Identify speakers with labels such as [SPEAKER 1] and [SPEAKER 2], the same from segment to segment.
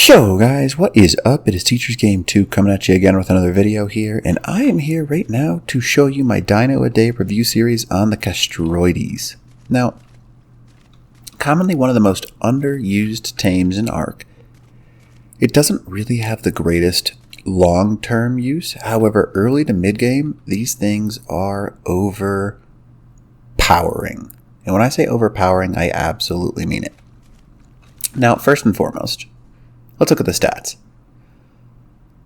[SPEAKER 1] So guys, what is up? It is Teacher's Game 2 coming at you again with another video here, and I am here right now to show you my Dino a Day review series on the Castoroides. Now, commonly one of the most underused tames in Ark. It doesn't really have the greatest long-term use, however early to mid-game, these things are overpowering. And when I say overpowering, I absolutely mean it. Now, first and foremost, let's look at the stats.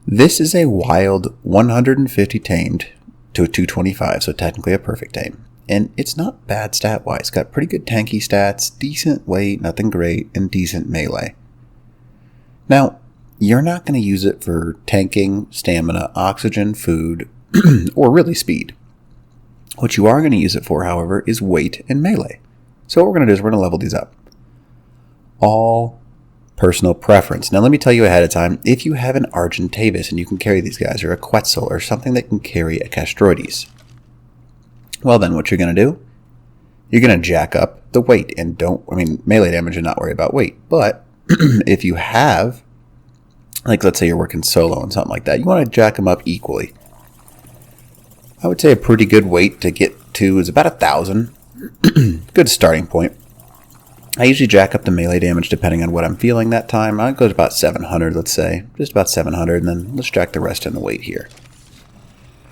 [SPEAKER 1] This is a wild 150 tamed to a 225, so technically a perfect tame. And it's not bad stat-wise. It's got pretty good tanky stats, decent weight, nothing great, and decent melee. Now, you're not going to use it for tanking, stamina, oxygen, food, or really speed. What you are going to use it for, however, is weight and melee. So what we're going to do is we're going to level these up. All personal preference. Now let me tell you ahead of time, if you have an Argentavis and you can carry these guys, or a Quetzal, or something that can carry a Castoroides, well then what you're going to do, you're going to jack up the weight and melee damage and not worry about weight. But if you have, like let's say you're working solo and something like that, you want to jack them up equally. I would say a pretty good weight to get to is about 1,000. Good starting point. I usually jack up the melee damage depending on what I'm feeling that time. I go to about 700, let's say. Just about 700, and then let's jack the rest in the weight here.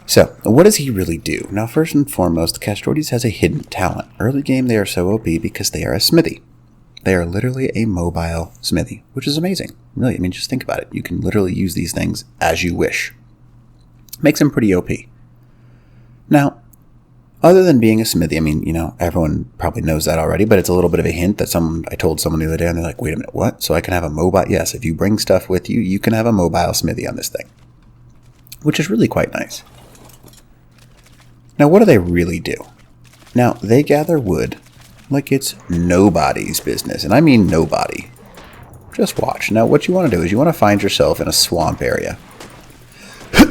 [SPEAKER 1] So, what does he really do? Now, first and foremost, Castoroides has a hidden talent. Early game, they are so OP because they are a smithy. They are literally a mobile smithy, which is amazing. Really, just think about it. You can literally use these things as you wish. Makes them pretty OP. Now, other than being a smithy, everyone probably knows that already, but it's a little bit of a hint that I told someone the other day, and they're like, wait a minute, what? So I can have a mobile? Yes, if you bring stuff with you, you can have a mobile smithy on this thing, which is really quite nice. Now, what do they really do? Now, they gather wood like it's nobody's business, and I mean nobody. Just watch. Now, what you want to do is you want to find yourself in a swamp area.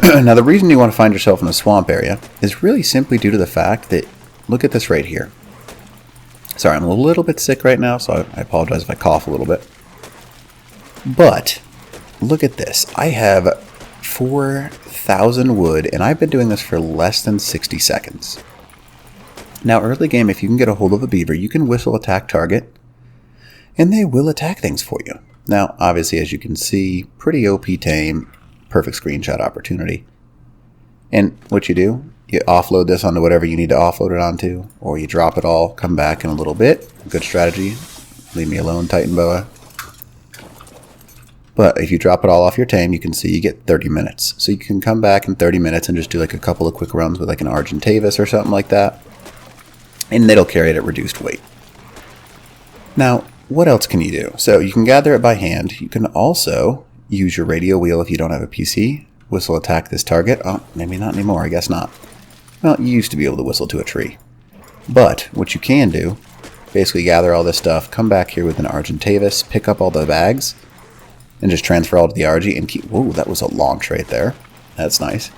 [SPEAKER 1] Now, the reason you want to find yourself in a swamp area is really simply due to the fact that, look at this right here. Sorry, I'm a little bit sick right now, so I apologize if I cough a little bit. But, look at this. I have 4,000 wood, and I've been doing this for less than 60 seconds. Now, early game, if you can get a hold of a beaver, you can whistle attack target, and they will attack things for you. Now, obviously, as you can see, pretty OP tame. Perfect screenshot opportunity. And what you do, you offload this onto whatever you need to offload it onto, or you drop it all, come back in a little bit. Good strategy. Leave me alone, Titan Boa. But if you drop it all off your tame, you can see you get 30 minutes. So you can come back in 30 minutes and just do like a couple of quick runs with like an Argentavis or something like that. And it'll carry it at reduced weight. Now, what else can you do? So you can gather it by hand. You can also use your radio wheel if you don't have a PC. Whistle attack this target. Oh, maybe not anymore. I guess not. Well, you used to be able to whistle to a tree. But what you can do, basically gather all this stuff, come back here with an Argentavis, pick up all the bags, and just transfer all to the Argy and keep... Whoa, that was a launch right there. That's nice.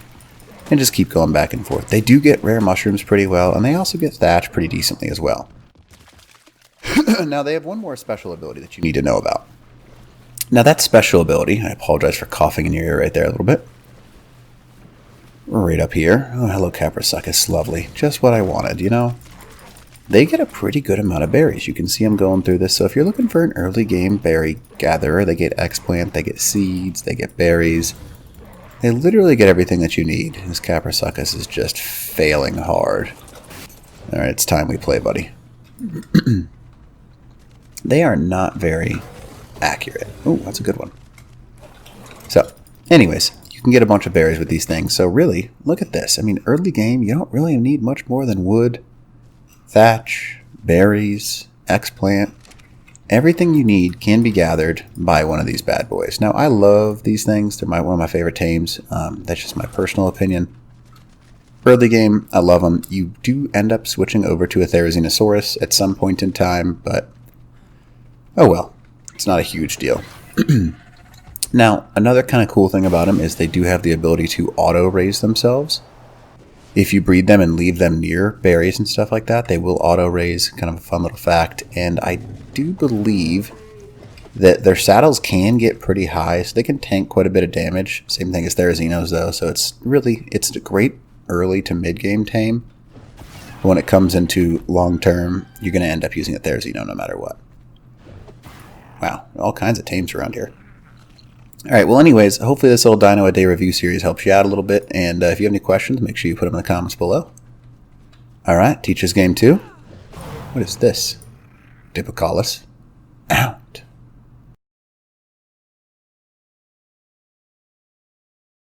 [SPEAKER 1] And just keep going back and forth. They do get rare mushrooms pretty well, and they also get thatch pretty decently as well. Now, they have one more special ability that you need to know about. Now that special ability, I apologize for coughing in your ear right there a little bit. Right up here. Oh, hello Castoroides, lovely. Just what I wanted, They get a pretty good amount of berries. You can see them going through this. So if you're looking for an early game berry gatherer, they get explant, they get seeds, they get berries. They literally get everything that you need. This Castoroides is just failing hard. Alright, it's time we play, buddy. They are not very accurate. Oh, that's a good one. So, anyways, you can get a bunch of berries with these things. So really, look at this. Early game, you don't really need much more than wood, thatch, berries, explant. Everything you need can be gathered by one of these bad boys. Now, I love these things. They're one of my favorite tames. That's just my personal opinion. Early game, I love them. You do end up switching over to a Therizinosaurus at some point in time, but oh well. It's not a huge deal. Now, another kind of cool thing about them is they do have the ability to auto-raise themselves. If you breed them and leave them near berries and stuff like that, they will auto-raise. Kind of a fun little fact. And I do believe that their saddles can get pretty high, so they can tank quite a bit of damage. Same thing as Therazinos, though, so it's a great early to mid-game tame. But when it comes into long-term, you're going to end up using a Therazino no matter what. Wow, all kinds of tames around here. Alright, well anyways, hopefully this little Dino a Day review series helps you out a little bit, and if you have any questions, make sure you put them in the comments below. Alright, Teacher's Game 2. What is this? Dipicolus. Ow.